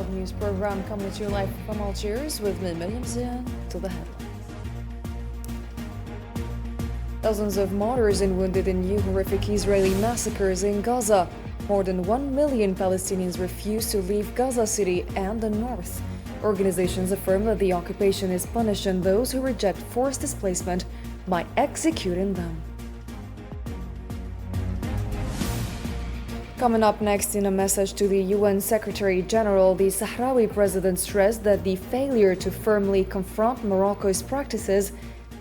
World News program coming to you live from Algiers with me, Miriam Zian, to the headlines. Dozens of martyrs and wounded in new horrific Israeli massacres in Gaza. More than 1 million Palestinians refuse to leave Gaza City and the north. Organizations affirm that the occupation is punishing those who reject forced displacement by executing them. Coming up next in a message to the UN Secretary-General, the Sahrawi president stressed that the failure to firmly confront Morocco's practices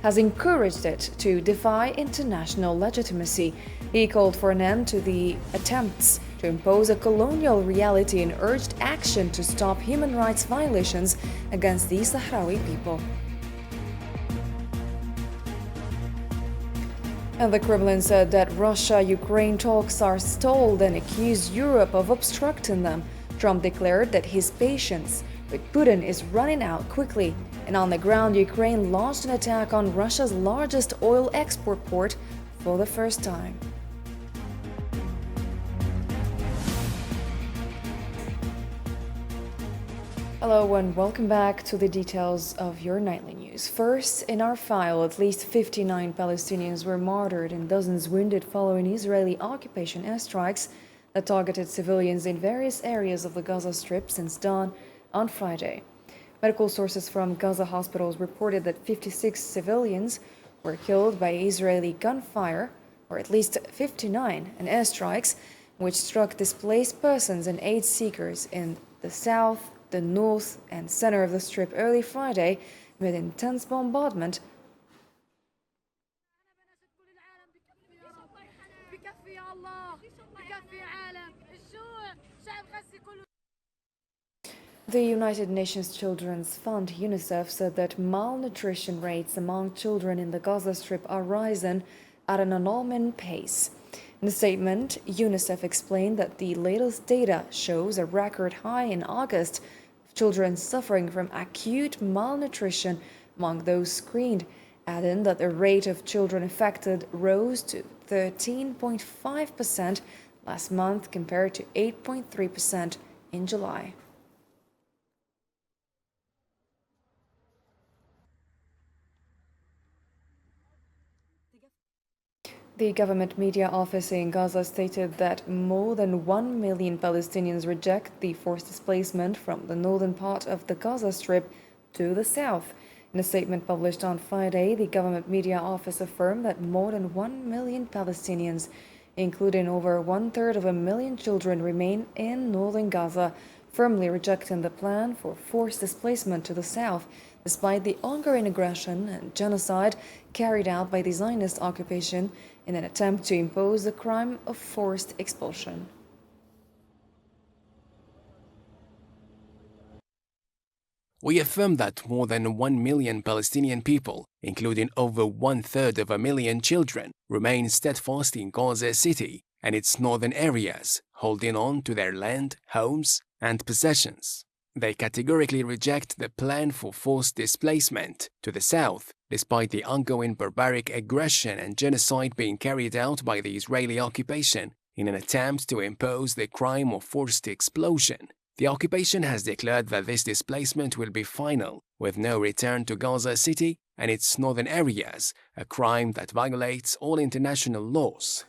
has encouraged it to defy international legitimacy. He called for an end to the attempts to impose a colonial reality and urged action to stop human rights violations against the Sahrawi people. And the Kremlin said that Russia-Ukraine talks are stalled and accused Europe of obstructing them. Trump declared that his patience with Putin is running out quickly. And on the ground, Ukraine launched an attack on Russia's largest oil export port for the first time. Hello and welcome back to the details of your nightly news. First, in our file, at least 59 Palestinians were martyred and dozens wounded following Israeli occupation airstrikes that targeted civilians in various areas of the Gaza Strip since dawn on Friday. Medical sources from Gaza hospitals reported that 56 civilians were killed by Israeli gunfire, or at least 59 in airstrikes, which struck displaced persons and aid seekers in the south, the north and center of the Strip early Friday amid intense bombardment. The United Nations Children's Fund, UNICEF, said that malnutrition rates among children in the Gaza Strip are rising at an alarming pace. In a statement, UNICEF explained that the latest data shows a record high in August of children suffering from acute malnutrition among those screened, adding that the rate of children affected rose to 13.5% last month compared to 8.3% in July. The government media office in Gaza stated that more than 1 million Palestinians reject the forced displacement from the northern part of the Gaza Strip to the south. In a statement published on Friday, the government media office affirmed that more than 1 million Palestinians, including over 1/3 of a million children, remain in northern Gaza, firmly rejecting the plan for forced displacement to the south, despite the ongoing aggression and genocide carried out by the Zionist occupation in an attempt to impose the crime of forced expulsion. We affirm that more than 1 million Palestinian people, including over 1/3 of a million children, remain steadfast in Gaza City and its northern areas, holding on to their land, homes, and possessions. They categorically reject the plan for forced displacement to the south, despite the ongoing barbaric aggression and genocide being carried out by the Israeli occupation in an attempt to impose the crime of forced expulsion. The occupation has declared that this displacement will be final, with no return to Gaza City and its northern areas, a crime that violates all international laws.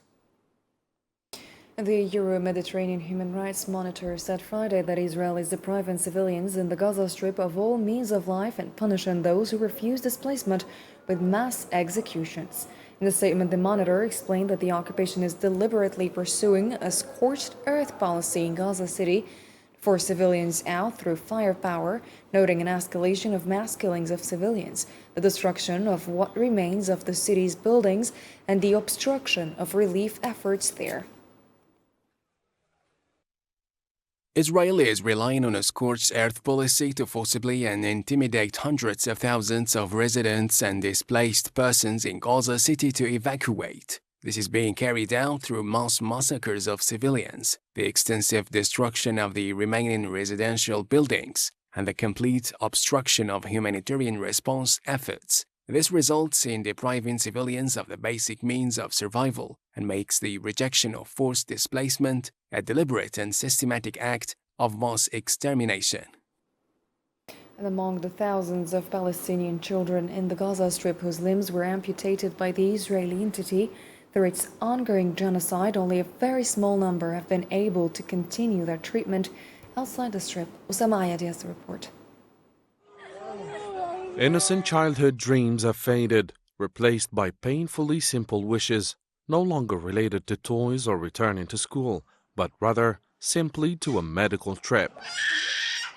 The Euro-Mediterranean Human Rights Monitor said Friday that Israel is depriving civilians in the Gaza Strip of all means of life and punishing those who refuse displacement with mass executions. In the statement, the Monitor explained that the occupation is deliberately pursuing a scorched earth policy in Gaza City to force civilians out through firepower, noting an escalation of mass killings of civilians, the destruction of what remains of the city's buildings, and the obstruction of relief efforts there. Israel is relying on a scorched earth policy to forcibly and intimidate hundreds of thousands of residents and displaced persons in Gaza City to evacuate. This is being carried out through mass massacres of civilians, the extensive destruction of the remaining residential buildings, and the complete obstruction of humanitarian response efforts. This results in depriving civilians of the basic means of survival and makes the rejection of forced displacement a deliberate and systematic act of mass extermination. And among the thousands of Palestinian children in the Gaza Strip whose limbs were amputated by the Israeli entity through its ongoing genocide, only a very small number have been able to continue their treatment outside the Strip. Usama Ayadi has the report. Innocent childhood dreams have faded, replaced by painfully simple wishes, no longer related to toys or returning to school, but rather simply to a medical trip.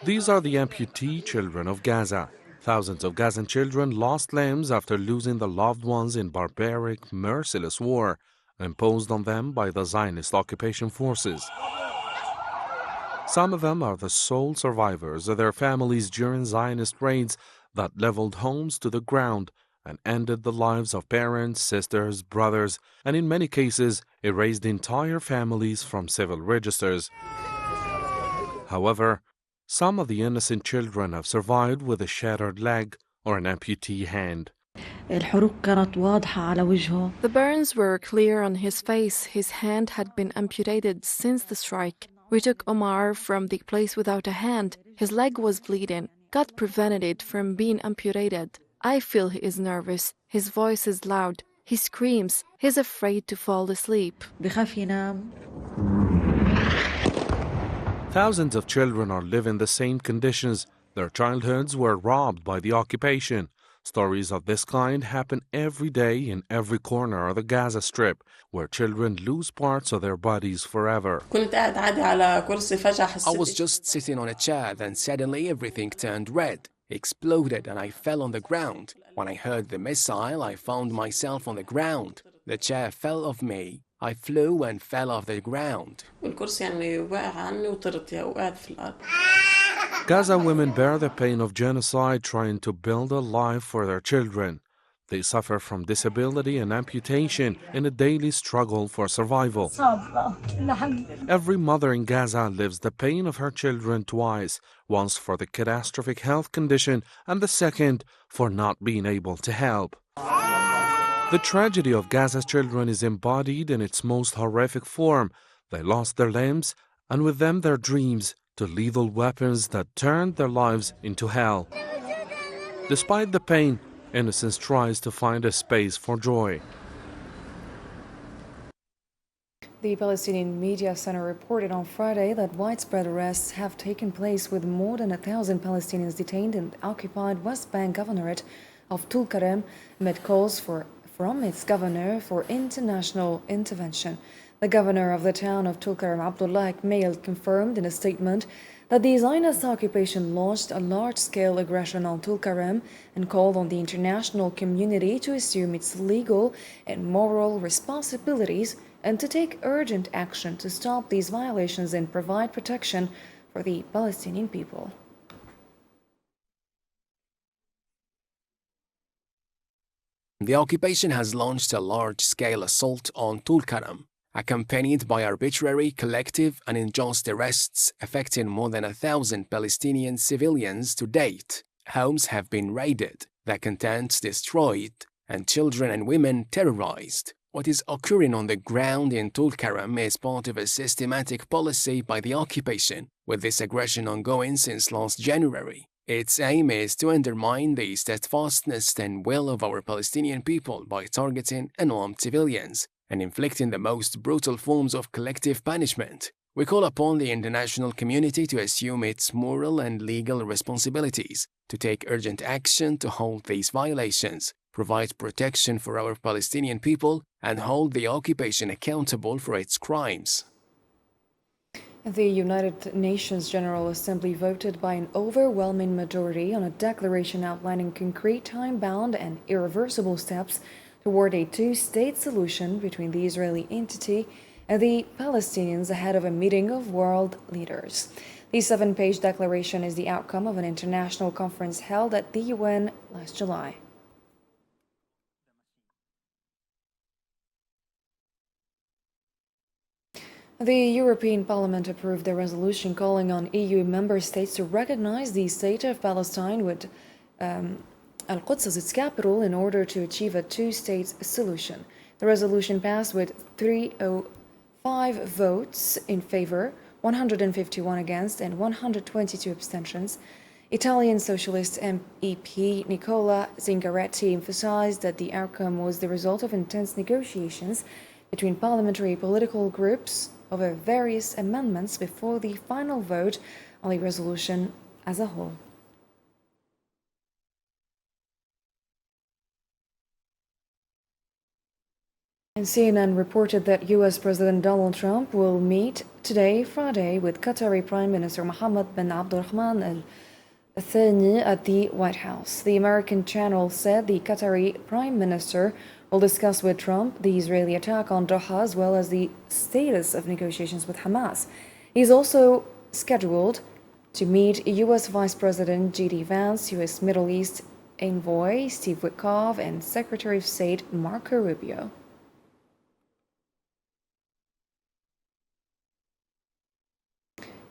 These are the amputee children of Gaza. Thousands of Gazan children lost limbs after losing their loved ones in barbaric, merciless war imposed on them by the Zionist occupation forces. Some of them are the sole survivors of their families during Zionist raids that leveled homes to the ground and ended the lives of parents, sisters, brothers, and in many cases erased entire families from civil registers. However, some of the innocent children have survived with a shattered leg or an amputee hand. The burns were clear on his face. His hand had been amputated since the strike. We took Omar from the place without a hand. His leg was bleeding. God prevented it from being amputated. I feel he is nervous. His voice is loud. He screams. He's afraid to fall asleep. Thousands of children are living the same conditions. Their childhoods were robbed by the occupation. Stories of this kind happen every day in every corner of the Gaza Strip, where children lose parts of their bodies forever. I was just sitting on a chair, then suddenly everything turned red, exploded, and I fell on the ground. When I heard the missile, I found myself on the ground. The chair fell off me. I flew and fell off the ground. Gaza women bear the pain of genocide trying to build a life for their children. They suffer from disability and amputation in a daily struggle for survival. Every mother in Gaza lives the pain of her children twice, once for the catastrophic health condition and the second for not being able to help. The tragedy of Gaza's children is embodied in its most horrific form. They lost their limbs and with them their dreams to lethal weapons that turned their lives into hell. Despite the pain, innocence tries to find a space for joy. The Palestinian Media Center reported on Friday that widespread arrests have taken place with more than 1,000 Palestinians detained in the occupied West Bank governorate of Tulkarem amid calls from its governor for international intervention. The governor of the town of Tulkarem, Abdullah Naail, confirmed in a statement that the Zionist occupation launched a large-scale aggression on Tulkarem and called on the international community to assume its legal and moral responsibilities and to take urgent action to stop these violations and provide protection for the Palestinian people. The occupation has launched a large-scale assault on Tulkarem, accompanied by arbitrary, collective, and unjust arrests affecting more than 1,000 Palestinian civilians to date. Homes have been raided, their contents destroyed, and children and women terrorized. What is occurring on the ground in Tulkarem is part of a systematic policy by the occupation, with this aggression ongoing since last January. Its aim is to undermine the steadfastness and will of our Palestinian people by targeting unarmed civilians and inflicting the most brutal forms of collective punishment. We call upon the international community to assume its moral and legal responsibilities, to take urgent action to halt these violations, provide protection for our Palestinian people, and hold the occupation accountable for its crimes. The United Nations General Assembly voted by an overwhelming majority on a declaration outlining concrete, time-bound, and irreversible steps toward a two-state solution between the Israeli entity and the Palestinians ahead of a meeting of world leaders. The 7-page declaration is the outcome of an international conference held at the UN last July. The European Parliament approved a resolution calling on EU member states to recognize the state of Palestine with Al-Quds as its capital in order to achieve a two-state solution. The resolution passed with 305 votes in favor, 151 against, and 122 abstentions. Italian Socialist MEP Nicola Zingaretti emphasized that the outcome was the result of intense negotiations between parliamentary political groups over various amendments before the final vote on the resolution as a whole. And CNN reported that U.S. President Donald Trump will meet today, Friday, with Qatari Prime Minister Mohammed bin Abdulrahman Al Thani at the White House. The American channel said the Qatari Prime Minister will discuss with Trump the Israeli attack on Doha as well as the status of negotiations with Hamas. He's also scheduled to meet U.S. Vice President J.D. Vance, U.S. Middle East Envoy Steve Witkoff, and Secretary of State Marco Rubio.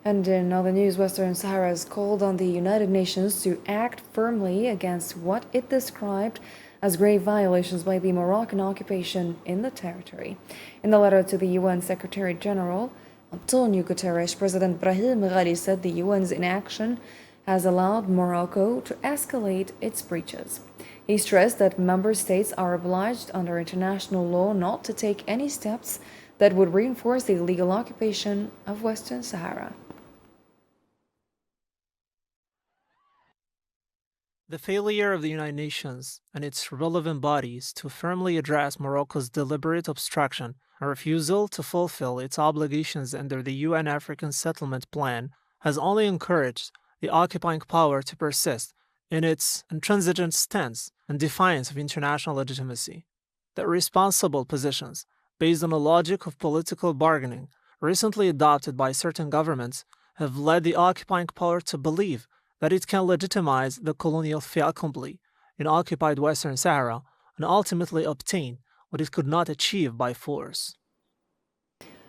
And in other news, Western Sahara has called on the United Nations to act firmly against what it described as grave violations by the Moroccan occupation in the territory. In a letter to the UN Secretary General Antonio Guterres, President Brahim Ghali said the UN's inaction has allowed Morocco to escalate its breaches. He stressed that member states are obliged under international law not to take any steps that would reinforce the illegal occupation of Western Sahara. The failure of the United Nations and its relevant bodies to firmly address Morocco's deliberate obstruction and refusal to fulfill its obligations under the UN African Settlement Plan has only encouraged the occupying power to persist in its intransigent stance and defiance of international legitimacy. The irresponsible positions, based on a logic of political bargaining, recently adopted by certain governments, have led the occupying power to believe that it can legitimize the colonial fait accompli in occupied Western Sahara and ultimately obtain what it could not achieve by force.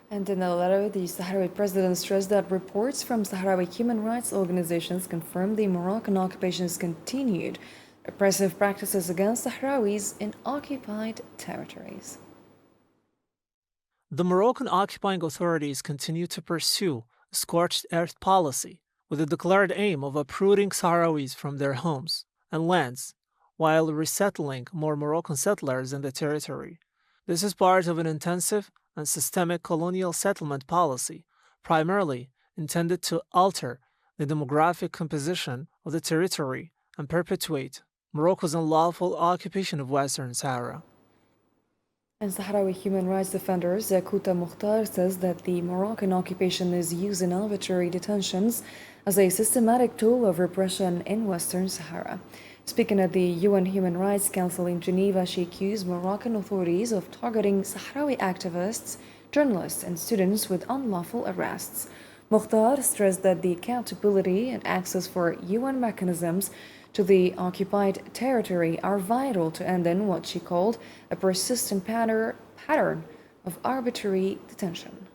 And in a letter, the Sahrawi president stressed that reports from Sahrawi human rights organizations confirm the Moroccan occupation's continued oppressive practices against Sahrawis in occupied territories. The Moroccan occupying authorities continue to pursue a scorched earth policy with the declared aim of uprooting Sahrawis from their homes and lands while resettling more Moroccan settlers in the territory. This is part of an intensive and systemic colonial settlement policy, primarily intended to alter the demographic composition of the territory and perpetuate Morocco's unlawful occupation of Western Sahara. And Sahrawi human rights defender Zakuta Mukhtar says that the Moroccan occupation is used in arbitrary detentions as a systematic tool of repression in Western Sahara. Speaking at the UN Human Rights Council in Geneva, she accused Moroccan authorities of targeting Sahrawi activists, journalists, and students with unlawful arrests. Mukhtar stressed that the accountability and access for UN mechanisms to the occupied territory are vital to ending what she called a persistent pattern of arbitrary detention.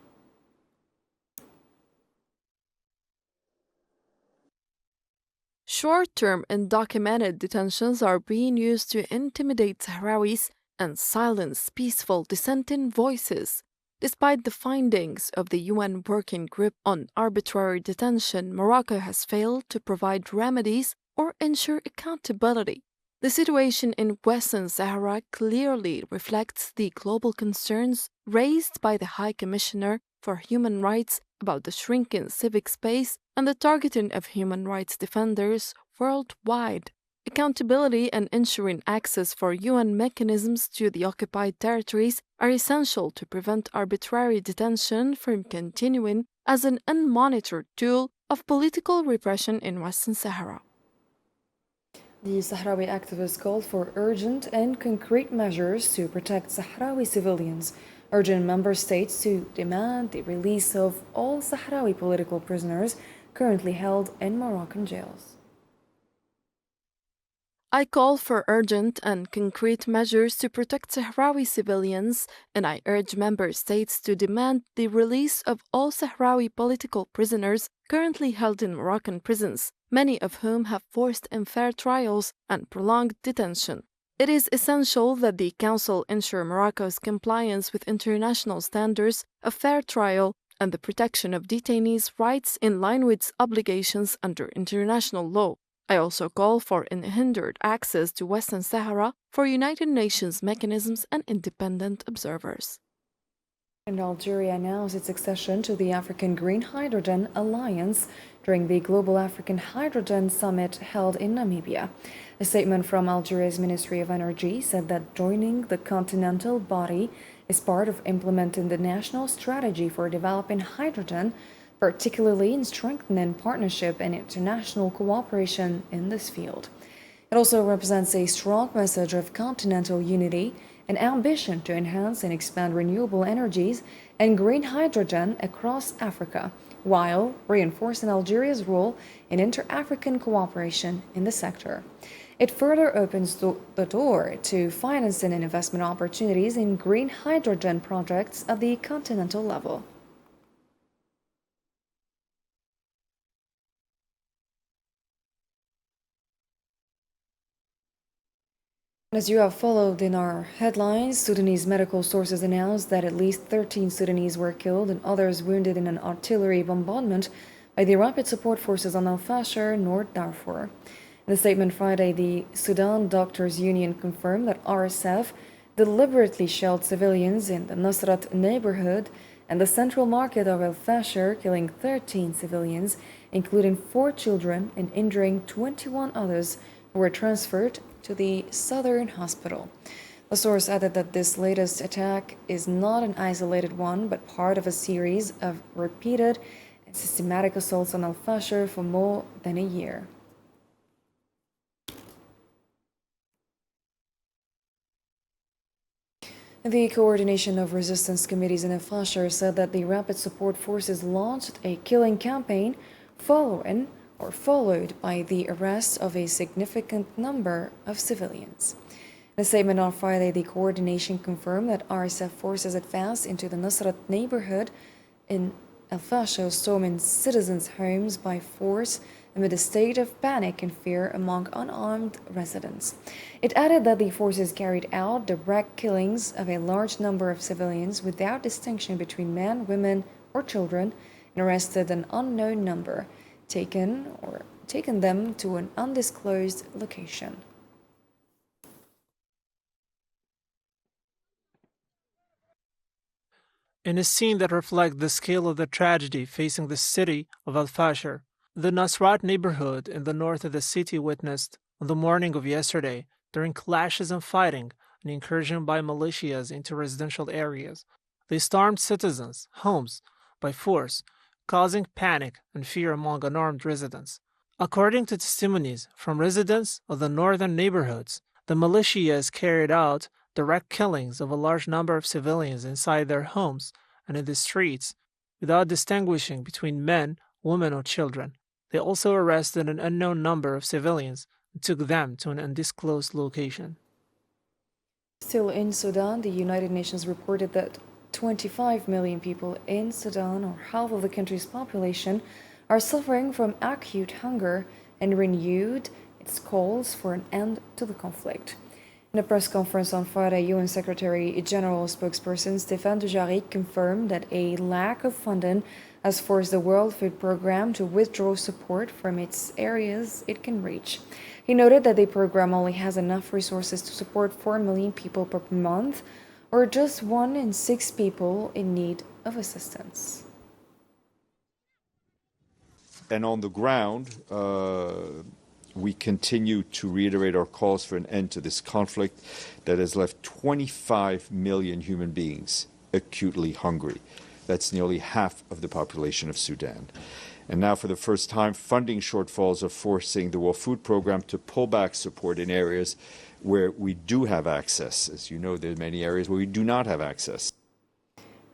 Short-term undocumented detentions are being used to intimidate Sahrawis and silence peaceful dissenting voices. Despite the findings of the UN Working Group on Arbitrary Detention, Morocco has failed to provide remedies or ensure accountability. The situation in Western Sahara clearly reflects the global concerns raised by the High Commissioner for Human Rights about the shrinking civic space and the targeting of human rights defenders worldwide. Accountability and ensuring access for UN mechanisms to the occupied territories are essential to prevent arbitrary detention from continuing as an unmonitored tool of political repression in Western Sahara. The Sahrawi activists called for urgent and concrete measures to protect Sahrawi civilians, urging member states to demand the release of all Sahrawi political prisoners currently held in Moroccan jails. I call for urgent and concrete measures to protect Sahrawi civilians, and I urge member states to demand the release of all Sahrawi political prisoners currently held in Moroccan prisons, many of whom have forced unfair trials and prolonged detention. It is essential that the Council ensure Morocco's compliance with international standards of fair trial and the protection of detainees' rights in line with its obligations under international law. I also call for unhindered access to Western Sahara for United Nations mechanisms and independent observers. And Algeria announced its accession to the African Green Hydrogen Alliance during the Global African Hydrogen Summit held in Namibia. A statement from Algeria's Ministry of Energy said that joining the continental body is part of implementing the national strategy for developing hydrogen, particularly in strengthening partnership and international cooperation in this field. It also represents a strong message of continental unity and ambition to enhance and expand renewable energies and green hydrogen across Africa, while reinforcing Algeria's role in inter-African cooperation in the sector. It further opens the door to financing and investment opportunities in green hydrogen projects at the continental level. As you have followed in our headlines, Sudanese medical sources announced that at least 13 Sudanese were killed and others wounded in an artillery bombardment by the Rapid Support Forces on Al Fasher, North Darfur. In a statement Friday, the Sudan Doctors Union confirmed that RSF deliberately shelled civilians in the Nusrat neighborhood and the central market of Al Fasher, killing 13 civilians, including 4 children, and injuring 21 others who were transferred to the southern hospital. The source added that this latest attack is not an isolated one, but part of a series of repeated and systematic assaults on Al Fasher for more than a year. The Coordination of Resistance Committees in Al Fasher said that the Rapid Support Forces launched a killing campaign followed by the arrest of a significant number of civilians. In a statement on Friday, the coordination confirmed that RSF forces advanced into the Nusrat neighborhood in Al Fasher, storming citizens' homes by force amid a state of panic and fear among unarmed residents. It added that the forces carried out direct killings of a large number of civilians without distinction between men, women, or children, and arrested an unknown number, taken them to an undisclosed location. In a scene that reflects the scale of the tragedy facing the city of Al Fasher, the Nusrat neighborhood in the north of the city witnessed, on the morning of yesterday, during clashes and fighting, an incursion by militias into residential areas. They stormed citizens' homes by force, causing panic and fear among unarmed residents. According to testimonies from residents of the northern neighborhoods, the militias carried out direct killings of a large number of civilians inside their homes and in the streets, without distinguishing between men, women, or children. They also arrested an unknown number of civilians and took them to an undisclosed location. Still in Sudan, the United Nations reported that 25 million people in Sudan, or half of the country's population, are suffering from acute hunger and renewed its calls for an end to the conflict. In a press conference on Friday, UN Secretary General spokesperson Stéphane Dujarric confirmed that a lack of funding has forced the World Food Programme to withdraw support from its areas it can reach. He noted that the program only has enough resources to support 4 million people per month, or just 1 in 6 people in need of assistance. And on the ground, we continue to reiterate our calls for an end to this conflict that has left 25 million human beings acutely hungry. That's nearly half of the population of Sudan. And now, for the first time, funding shortfalls are forcing the World Food Programme to pull back support in areas where we do have access. As you know, there are many areas where we do not have access.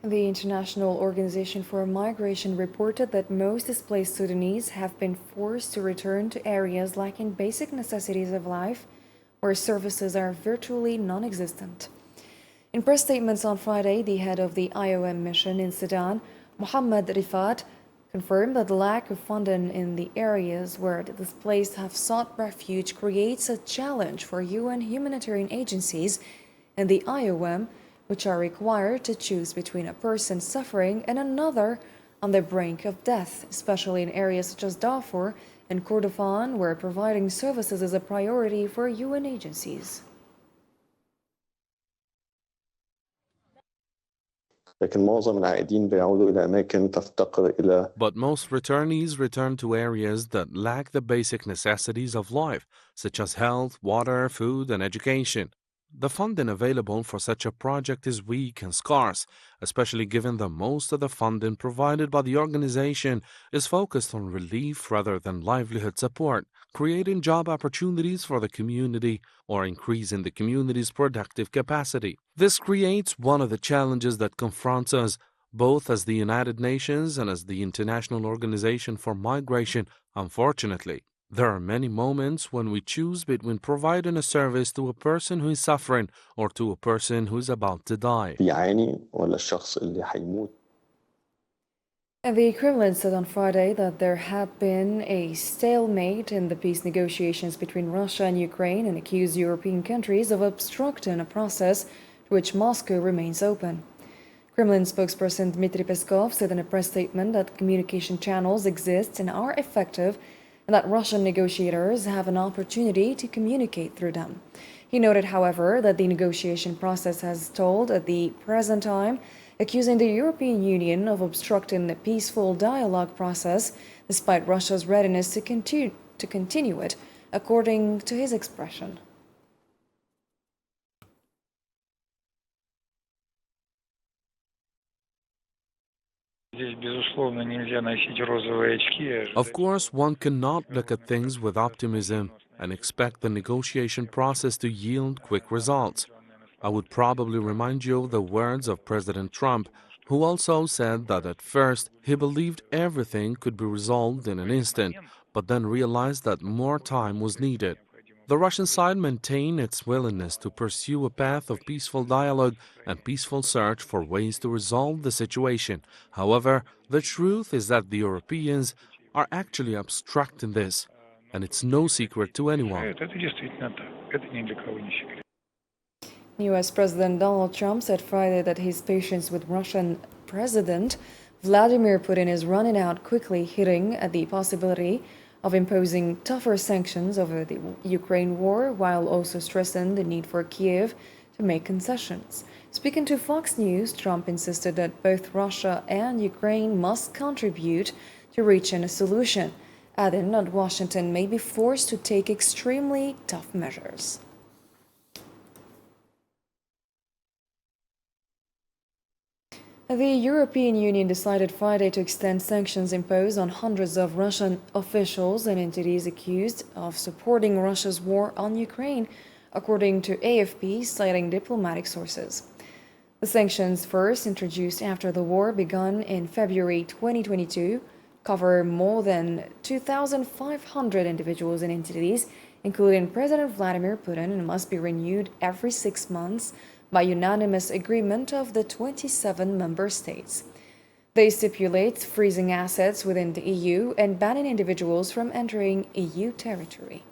The International Organization for Migration reported that most displaced Sudanese have been forced to return to areas lacking basic necessities of life, where services are virtually non-existent. In press statements on Friday, the head of the IOM mission in Sudan, Mohammed Rifat, confirmed that the lack of funding in the areas where the displaced have sought refuge creates a challenge for UN humanitarian agencies and the IOM, which are required to choose between a person suffering and another on the brink of death, especially in areas such as Darfur and Kordofan, where providing services is a priority for UN agencies. لكن معظم العائدين بيعودوا إلى أماكن تفتقر إلى But most returnees return to areas that lack the basic necessities of life, such as health, water, food, and education. The funding available for such a project is weak and scarce, especially given that most of the funding provided by the organization is focused on relief rather than livelihood support, creating job opportunities for the community or increasing the community's productive capacity. This creates one of the challenges that confronts us, both as the United Nations and as the International Organization for Migration. Unfortunately, there are many moments when we choose between providing a service to a person who is suffering or to a person who is about to die. بيعاني ولا الشخص اللي هيموت. And the Kremlin said on Friday that there had been a stalemate in the peace negotiations between Russia and Ukraine and accused European countries of obstructing a process to which Moscow remains open. Kremlin spokesperson Dmitry Peskov said in a press statement that communication channels exist and are effective, and that Russian negotiators have an opportunity to communicate through them. He noted, however, that the negotiation process has stalled at the present time, accusing the European Union of obstructing the peaceful dialogue process, despite Russia's readiness to continue it, according to his expression. Of course, one cannot look at things with optimism and expect the negotiation process to yield quick results. I would probably remind you of the words of President Trump, who also said that at first he believed everything could be resolved in an instant, but then realized that more time was needed. The Russian side maintained its willingness to pursue a path of peaceful dialogue and peaceful search for ways to resolve the situation. However, the truth is that the Europeans are actually obstructing this, and it's no secret to anyone. US President Donald Trump said Friday that his patience with Russian President Vladimir Putin is running out quickly, hinting at the possibility of imposing tougher sanctions over the Ukraine war, while also stressing the need for Kiev to make concessions. Speaking to Fox News, Trump insisted that both Russia and Ukraine must contribute to reaching a solution, adding that Washington may be forced to take extremely tough measures. The European Union decided Friday to extend sanctions imposed on hundreds of Russian officials and entities accused of supporting Russia's war on Ukraine, according to AFP, citing diplomatic sources. The sanctions, first introduced after the war began in February 2022, cover more than 2,500 individuals and entities, including President Vladimir Putin, and must be renewed every 6 months by unanimous agreement of the 27 member states. They stipulate freezing assets within the EU and banning individuals from entering EU territory.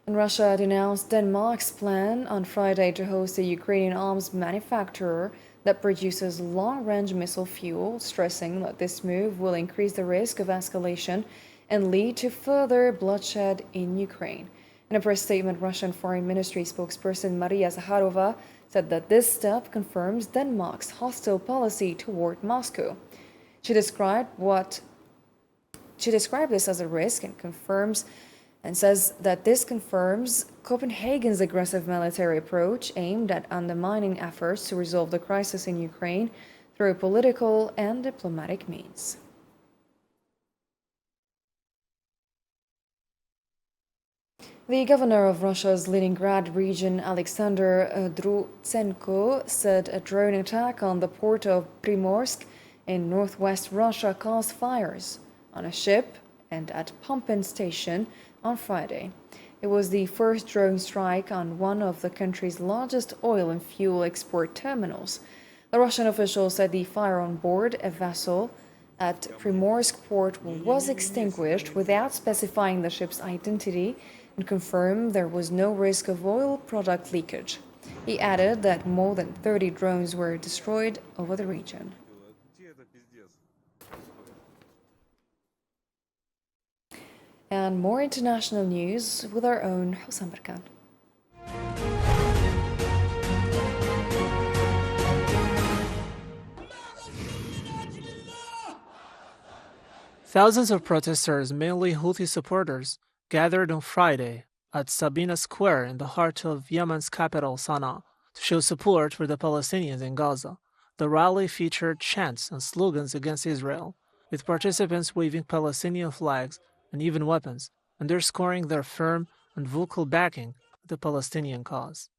And Russia denounced Denmark's plan on Friday to host a Ukrainian arms manufacturer that produces long-range missile fuel, stressing that this move will increase the risk of escalation and lead to further bloodshed in Ukraine. In a press statement, Russian Foreign Ministry spokesperson Maria Zakharova said that this step confirms Denmark's hostile policy toward Moscow. She described this as a risk and says that this confirms Copenhagen's aggressive military approach aimed at undermining efforts to resolve the crisis in Ukraine through political and diplomatic means. The governor of Russia's Leningrad region, Alexander Drutsenko, said a drone attack on the port of Primorsk in northwest Russia caused fires on a ship and at pumping station on Friday. It was the first drone strike on one of the country's largest oil and fuel export terminals. The Russian official said the fire on board a vessel at Primorsk port was extinguished without specifying the ship's identity, and confirmed there was no risk of oil product leakage. He added that more than 30 drones were destroyed over the region. And more international news with our own Hosam Barkan. Thousands of protesters, mainly Houthi supporters, gathered on Friday at Sabina Square in the heart of Yemen's capital, Sana'a, to show support for the Palestinians in Gaza. The rally featured chants and slogans against Israel, with participants waving Palestinian flags and even weapons, underscoring their firm and vocal backing of the Palestinian cause.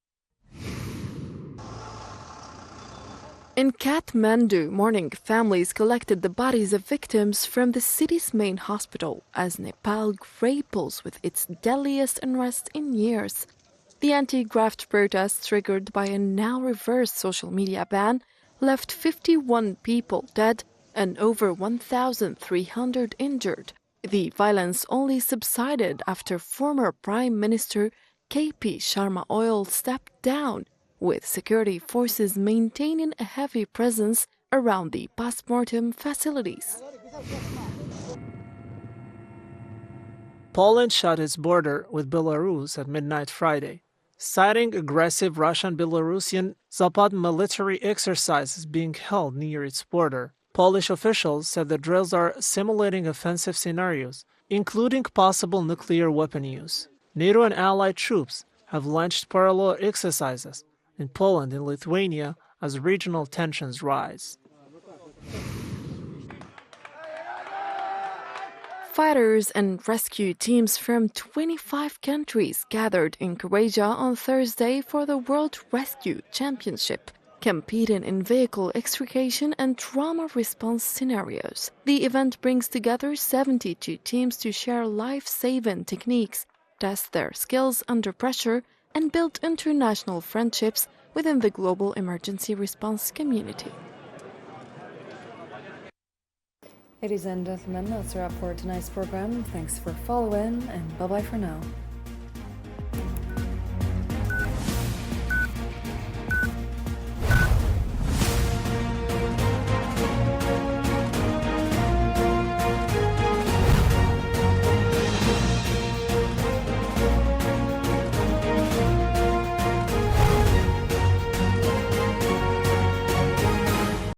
In Kathmandu, mourning families collected the bodies of victims from the city's main hospital as Nepal grapples with its deadliest unrest in years. The anti-graft protests, triggered by a now-reversed social media ban, left 51 people dead and over 1,300 injured. The violence only subsided after former Prime Minister KP Sharma Oil stepped down, with security forces maintaining a heavy presence around the post-mortem facilities. Poland shut its border with Belarus at midnight Friday, citing aggressive Russian-Belarusian Zapad military exercises being held near its border. Polish officials said the drills are simulating offensive scenarios, including possible nuclear weapon use. NATO and allied troops have launched parallel exercises in Poland and Lithuania as regional tensions rise. Fighters and rescue teams from 25 countries gathered in Croatia on Thursday for the World Rescue Championship, competing in vehicle extrication and trauma response scenarios. The event brings together 72 teams to share life-saving techniques, test their skills under pressure, and build international friendships within the global emergency response community. Ladies and gentlemen, that's a wrap for tonight's program. Thanks for following, and bye-bye for now.